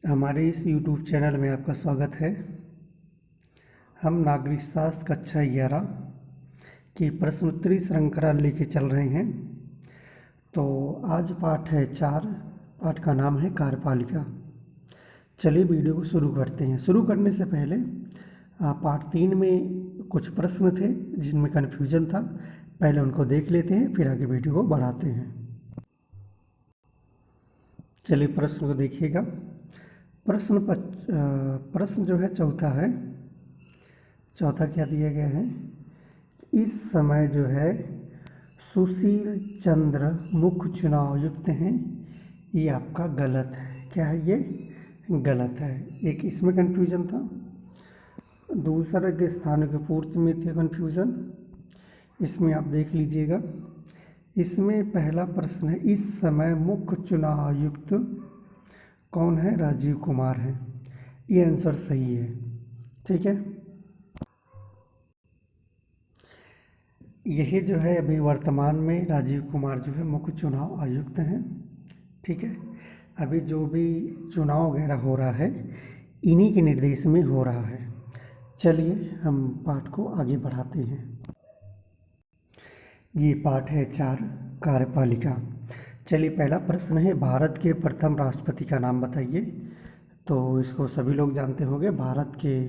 हमारे इस YouTube channel में आपका स्वागत है। हम नागरिक शास्त्र कक्षा 11 की प्रश्नोत्तरी श्रृंखला लेके चल रहे हैं। तो आज पाठ है 4। पाठ का नाम है कार्यपालिका। चलिए वीडियो को शुरू करते हैं। शुरू करने से पहले पार्ट 3 में कुछ प्रश्न थे जिनमें कन्फ्यूजन था, पहले उनको देख लेते हैं, फिर आगे वीडियो को बढ़ाते हैं। चलिए प्रश्न को देखिएगा। प्रश्न जो है चौथा है। चौथा क्या दिया गया है? इस समय जो है सुशील चंद्र मुख्य चुनाव आयुक्त हैं। ये आपका गलत है। क्या है ये? गलत है। एक इसमें कन्फ्यूजन था। दूसरा के स्थानों की पूर्ति में थे कन्फ्यूजन। इसमें आप देख लीजिएगा। इसमें पहला प्रश्न है, इस समय मुख्य चुनाव आयुक्त कौन है? राजीव कुमार है। ये आंसर सही है। ठीक है। यही जो है अभी वर्तमान में राजीव कुमार जो है मुख्य चुनाव आयुक्त हैं। ठीक है। अभी जो भी चुनाव वगैरह हो रहा है इन्हीं के निर्देश में हो रहा है। चलिए हम पाठ को आगे बढ़ाते हैं। ये पाठ है 4 कार्यपालिका। चलिए पहला प्रश्न है, भारत के प्रथम राष्ट्रपति का नाम बताइए। तो इसको सभी लोग जानते होंगे। भारत के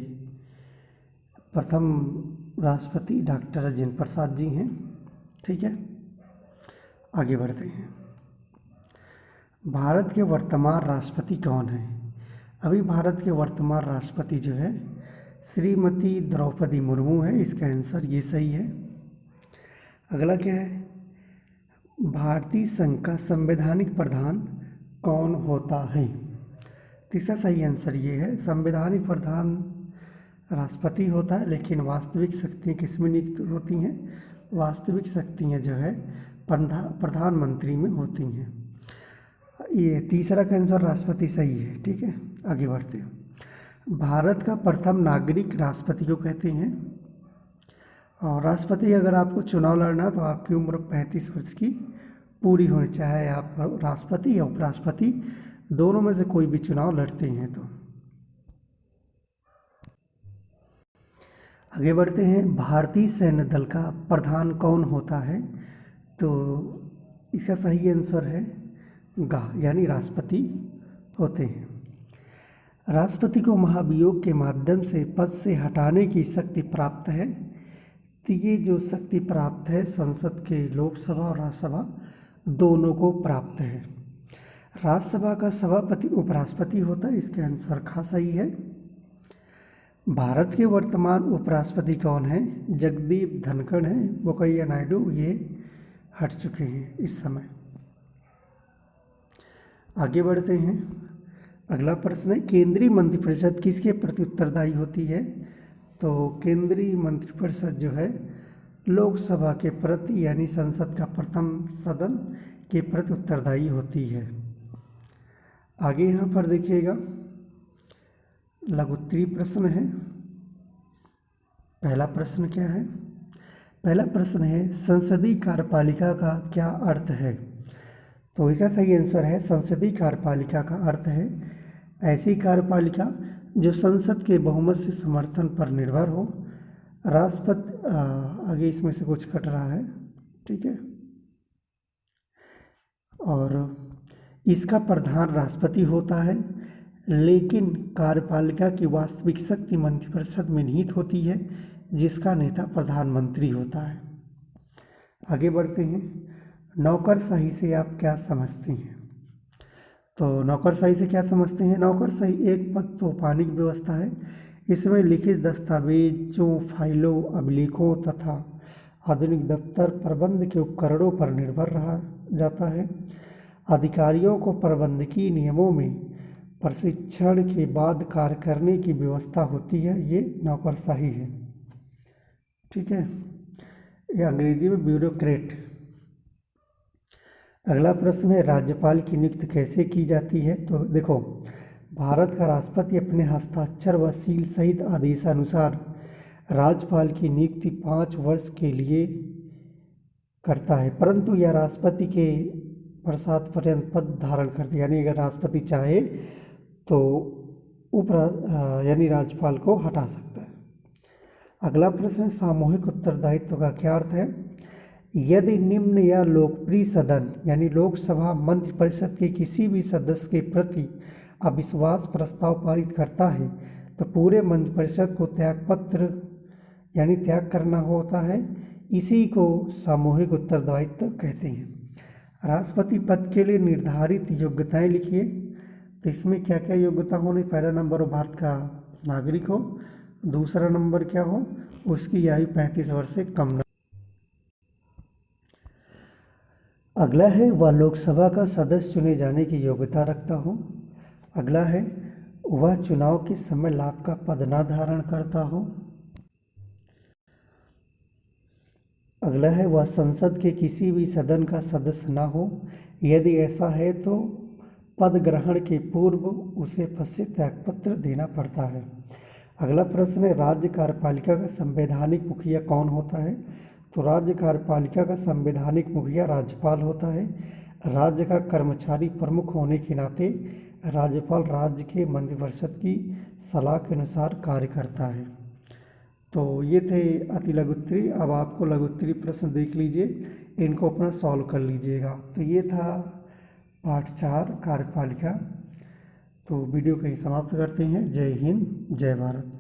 प्रथम राष्ट्रपति डॉक्टर राजेंद्र प्रसाद जी हैं। ठीक है। आगे बढ़ते हैं। भारत के वर्तमान राष्ट्रपति कौन है? अभी भारत के वर्तमान राष्ट्रपति जो है श्रीमती द्रौपदी मुर्मू है। इसका आंसर ये सही है। अगला क्या है? भारतीय संघ का संवैधानिक प्रधान कौन होता है? तीसरा सही आंसर ये है। संवैधानिक प्रधान राष्ट्रपति होता है, लेकिन वास्तविक शक्तियाँ किसमें नियुक्त होती हैं? वास्तविक शक्तियाँ जो है प्रधानमंत्री में होती हैं। ये तीसरा का आंसर राष्ट्रपति सही है। ठीक है। आगे बढ़ते हैं। भारत का प्रथम नागरिक राष्ट्रपति को कहते हैं। और राष्ट्रपति अगर आपको चुनाव लड़ना है तो आपकी उम्र 35 वर्ष की पूरी होनी, चाहे आप राष्ट्रपति या उपराष्ट्रपति दोनों में से कोई भी चुनाव लड़ते हैं। तो आगे बढ़ते हैं। भारतीय सैन्य दल का प्रधान कौन होता है? तो इसका सही आंसर है गा, यानी राष्ट्रपति होते हैं। राष्ट्रपति को महाभियोग के माध्यम से पद से हटाने की शक्ति प्राप्त है। तो ये जो शक्ति प्राप्त है संसद के लोकसभा और राज्यसभा दोनों को प्राप्त है। राज्यसभा का सभापति उपराष्ट्रपति होता है। इसका आंसर खा सही है। भारत के वर्तमान उपराष्ट्रपति कौन है? जगदीप धनखड़ हैं। वेंकैया नायडू ये हट चुके हैं इस समय। आगे बढ़ते हैं। अगला प्रश्न है, केंद्रीय मंत्रिपरिषद किसके प्रति उत्तरदायी होती है? तो केंद्रीय मंत्रिपरिषद जो है लोकसभा के प्रति, यानी संसद का प्रथम सदन के प्रति उत्तरदायी होती है। आगे यहाँ पर देखिएगा लघुत्तरीय प्रश्न है। पहला प्रश्न क्या है? पहला प्रश्न है, संसदीय कार्यपालिका का क्या अर्थ है? तो इसका सही आंसर है संसदीय कार्यपालिका का अर्थ है ऐसी कार्यपालिका जो संसद के बहुमत से समर्थन पर निर्भर हो। राष्ट्रपति आगे इसमें से कुछ कट रहा है। ठीक है। और इसका प्रधान राष्ट्रपति होता है, लेकिन कार्यपालिका की वास्तविक शक्ति मंत्रिपरिषद में निहित होती है, जिसका नेता प्रधानमंत्री होता है। आगे बढ़ते हैं। नौकरशाही से आप क्या समझते हैं? तो नौकरशाही से क्या समझते हैं? नौकरशाही एक पद सौंपने की व्यवस्था है। इसमें लिखित दस्तावेजों, फाइलों, अभिलेखों तथा आधुनिक दफ्तर प्रबंध के उपकरणों पर निर्भर रहा जाता है। अधिकारियों को प्रबंधकीय नियमों में प्रशिक्षण के बाद कार्य करने की व्यवस्था होती है। ये नौकरशाही है। ठीक है। ये अंग्रेजी में ब्यूरोक्रेट। अगला प्रश्न है, राज्यपाल की नियुक्ति कैसे की जाती है? तो देखो, भारत का राष्ट्रपति अपने हस्ताक्षर व सील सहित आदेशानुसार राज्यपाल की नियुक्ति 5 वर्ष के लिए करता है, परंतु यह राष्ट्रपति के प्रसाद पर्यंत पद धारण करते, यानी अगर राष्ट्रपति चाहे तो यानी राज्यपाल को हटा सकता है। अगला प्रश्न है, सामूहिक उत्तरदायित्व का क्या अर्थ है? यदि निम्न या लोकप्रिय सदन यानी लोकसभा मंत्रिपरिषद के किसी भी सदस्य के प्रति अविश्वास प्रस्ताव पारित करता है तो पूरे मंत्रिपरिषद को त्यागपत्र यानी त्याग करना होता है। इसी को सामूहिक उत्तरदायित्व कहते हैं। राष्ट्रपति पद के लिए निर्धारित योग्यताएं लिखिए। तो इसमें क्या क्या योग्यता होनी? पहला नंबर हो भारत का नागरिक हो, दूसरा नंबर क्या हो, उसकी आयु 35 वर्ष से कम न। अगला है, वह लोकसभा का सदस्य चुने जाने की योग्यता रखता हो। अगला है, वह चुनाव के समय लाभ का पद न धारण करता हो। अगला है, वह संसद के किसी भी सदन का सदस्य न हो। यदि ऐसा है तो पद ग्रहण के पूर्व उसे पद से त्यागपत्र देना पड़ता है। अगला प्रश्न है, राज्य कार्यपालिका का संवैधानिक मुखिया कौन होता है? तो राज्य कार्यपालिका का संवैधानिक मुखिया राज्यपाल होता है। राज्य का कर्मचारी प्रमुख होने के नाते राज्यपाल राज्य के मंत्रिपरिषद की सलाह के अनुसार कार्य करता है। तो ये थे अति लघुत्तरी। अब आपको लघुत्तरी प्रश्न देख लीजिए, इनको अपना सॉल्व कर लीजिएगा। तो ये था पाठ 4 कार्यपालिका। तो वीडियो को ही समाप्त करते हैं। जय हिंद, जय भारत।